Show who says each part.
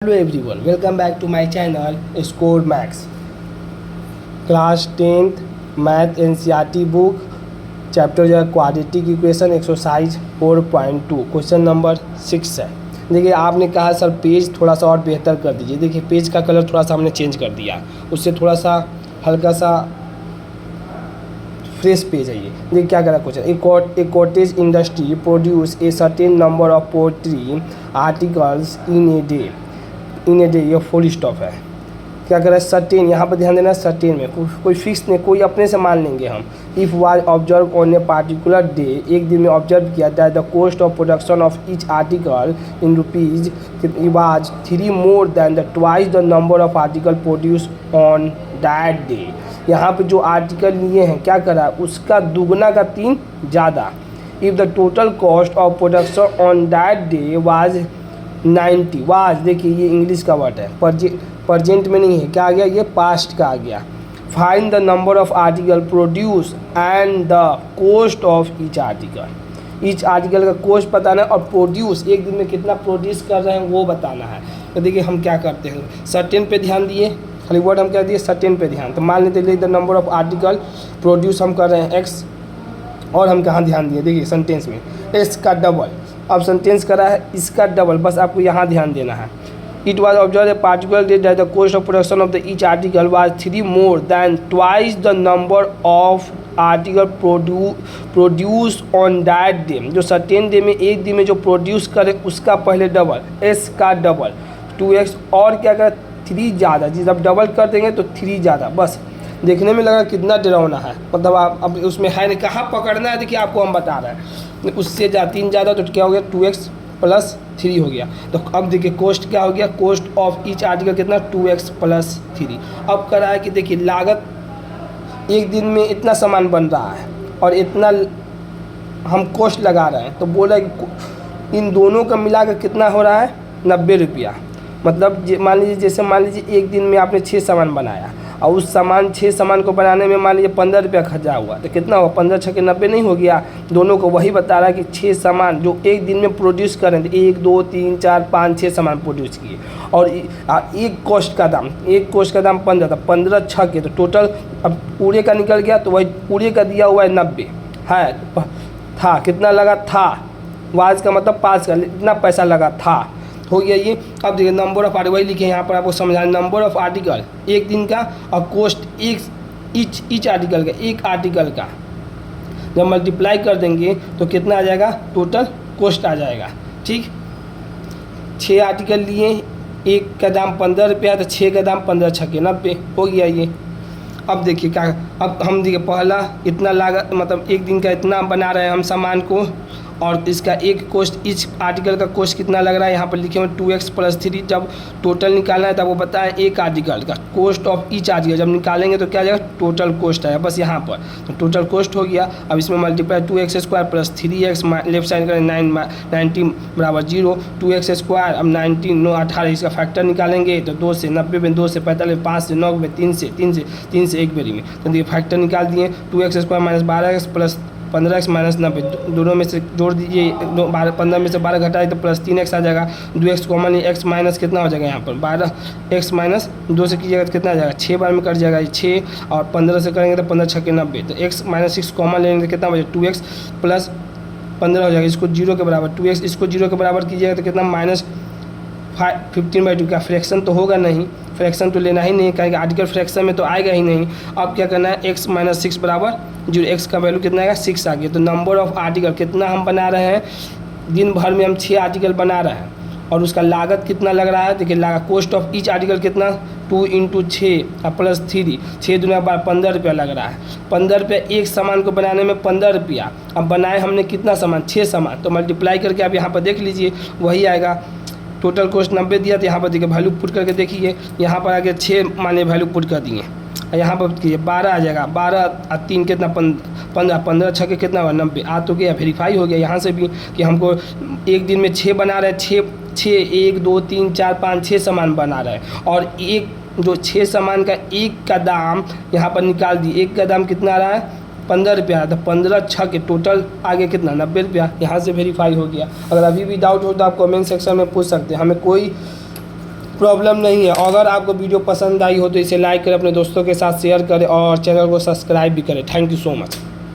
Speaker 1: Hello everyone, welcome back to my channel Score Max. Class 10th Math NCERT book chapter जो है quadratic equation exercise 4.2 question number 6 है। देखिए आपने कहा sir page थोड़ा सा और बेहतर कर दीजिए। देखिए पेज का कलर थोड़ा सा हमने चेंज कर दिया, उससे थोड़ा सा हल्का सा फ्रेश पेज है ये। देखिए क्या करा question, A cottage industry produce a certain number of poultry articles in a day, ये फुल स्टॉप है। क्या करें सर्टेन, यहाँ पर ध्यान देना सर्टेन में कोई फिक्स नहीं, कोई अपने से मान लेंगे हम। If was observe on a particular day, एक दिन में ऑब्जर्व किया that the cost of production of each article in rupees was 3 more than the twice the number of article produce on that day. यहाँ पे जो article लिए हैं क्या करा, उसका दुगना का 3 ज़्यादा। If the total cost of production on that day was 90, was देखिए ये इंग्लिश का वर्ड है, प्रजेंट में नहीं है, क्या आ गया ये पास्ट का आ गया। Find the number of article produce and the cost of each article. Each article का कॉस्ट बताना है और प्रोड्यूस एक दिन में कितना प्रोड्यूस कर रहे हैं वो बताना है। तो देखिए हम क्या करते हैं, सर्टेन पे ध्यान दिए, खाली वर्ड हम क्या दिए सर्टेन पे ध्यान। तो मान लेते the number of article produce हम कर रहे हैं एक्स, और हम कहाँ ध्यान दिए, देखिए सेंटेंस में एक्स का डबल, अब सेंटेंस करा है इसका डबल, बस आपको यहाँ ध्यान देना है। It was observe a particular day that the cost of production of the each article was 3 more than twice the number of article produce on that day. जो सर्टेन डे में एक दिन में जो प्रोड्यूस करे उसका पहले डबल, एस का डबल 2x, और क्या करे 3 ज़्यादा, जी जब डबल कर देंगे तो 3 ज़्यादा। बस देखने में लगा कितना डरावना है, मतलब आप अब उसमें है नहीं, कहाँ पकड़ना है देखिए आपको हम बता रहे हैं। उससे 3 ज़्यादा तो क्या हो गया 2x + 3 हो गया। तो अब देखिए कॉस्ट क्या हो गया, कॉस्ट ऑफ ईच आर्टिकल कितना 2x + 3। अब करा है कि देखिए लागत एक दिन में इतना सामान बन रहा है और इतना हम कॉस्ट लगा रहे हैं, तो बोला कि इन दोनों का मिला कर कितना हो रहा है 90 रुपया। मतलब मान लीजिए जैसे मान लीजिए एक दिन में आपने 6 सामान बनाया और उस 6 सामान को बनाने में मान लीजिए 15 रुपया खर्चा हुआ, तो कितना हुआ 15 × 6 = 90 नहीं हो गया। दोनों को वही बता रहा है कि 6 सामान जो एक दिन में प्रोड्यूस करें, 1 2 3 4 5 6 सामान प्रोड्यूस किए, और एक कॉस्ट का दाम 15 था, 15 × 6 के तो टोटल अब पूरे का निकल गया, तो वही पूरे का दिया हुआ है 90 है, था कितना लगा था, वाज का मतलब पास का इतना पैसा लगा था, हो गया ये। अब देखिए नंबर ऑफ आर्टिकल, वही लिखे यहाँ पर आपको समझाना, नंबर ऑफ आर्टिकल एक दिन का और कॉस्ट ईच आर्टिकल का, एक आर्टिकल का जब मल्टीप्लाई कर देंगे तो कितना आ जाएगा, टोटल कॉस्ट आ जाएगा। ठीक, 6 आर्टिकल लिए, एक का दाम 15 रुपया, तो 6 का दाम 15 × 6 = 90 हो गया ये। अब देखिए क्या, अब हम देखिए पहला इतना लागत, मतलब एक दिन का इतना बना रहे हैं हम सामान को, और इसका एक कॉस्ट इस आर्टिकल का कॉस्ट कितना लग रहा है, यहाँ पर लिखे हुए 2x + 3। जब टोटल निकालना है तब वो बताएं एक आर्टिकल का कॉस्ट ऑफ ईच आर्टिकल, जब निकालेंगे तो क्या आ जाएगा टोटल कॉस्ट आएगा, बस यहाँ पर तो टोटल कॉस्ट हो गया। अब इसमें multiply 2x² + 3x, left side करें 90 = 0, 2x², अब 19 9 18, इसका फैक्टर निकालेंगे तो 2 से 90 में, 2 से 45, 5 से 9 में, 3 से 1 बेरी में, तो देखिए फैक्टर निकाल दिए। 2x² - 12x + 15x - 90, दोनों में से जोड़ दीजिए, 15 में से 12 घटाए तो +3x आ जाएगा। 2x कॉमन, x माइनस कितना हो जाएगा यहाँ पर 12x - 2 से कीजिएगा तो कितना आ जाएगा 6 बार में कट जाएगा 6, और 15 से करेंगे तो 15 × 6 = 90, तो x - 6 कॉमन लेंगे तो कितना हो जाएगा 2x + 15 हो जाएगा, इसको 0 के बराबर, 2x इसको 0 के बराबर कीजिएगा तो कितना -15/2 का फ्रैक्शन तो होगा नहीं, फ्रैक्शन तो लेना ही नहीं, कहेंगे आर्टिकल फ्रैक्शन में तो आएगा ही नहीं। अब क्या करना है, x - 6 = 0, x का वैल्यू कितना आएगा 6 आ गया। तो नंबर ऑफ आर्टिकल कितना हम बना रहे हैं, दिन भर में हम 6 आर्टिकल बना रहे हैं, और उसका लागत कितना लग रहा है, देखिए लागत कॉस्ट ऑफ ईच आर्टिकल कितना 2 × 6 + 3, 6 दूना 12, 15 रुपया लग रहा है। 15 रुपया एक सामान को बनाने में 15 रुपया। अब बनाए हमने कितना सामान 6 सामान, तो मल्टीप्लाई करके आप यहाँ पर देख लीजिए वही आएगा। टोटल कॉस्ट 90 दिया, तो यहाँ पर देखिए वैल्यू पुट करके देखिए, यहाँ पर आगे 6 माने वैल्यू पुट कर दिए, यहाँ पर कीजिए 12 आ जाएगा, 12 और 3 कितना 15, 15 × 6 कितना हुआ 90 आ तो गया, वेरीफाई हो गया यहाँ से भी कि हमको एक दिन में 6 बना रहे हैं, 6 1 2 3 4 5 6 सामान बना रहे हैं, और एक जो 6 सामान का एक का दाम यहाँ पर निकाल दिए, एक का दाम कितना आ रहा है 15 रुपया, तो 15 × 6 के टोटल आगे कितना 90 रुपया, यहाँ से वेरीफाई हो गया। अगर अभी भी डाउट हो तो आप कमेंट सेक्शन में पूछ सकते हैं, हमें कोई प्रॉब्लम नहीं है। अगर आपको वीडियो पसंद आई हो तो इसे लाइक करें, अपने दोस्तों के साथ शेयर करें और चैनल को सब्सक्राइब भी करें। Thank you so much.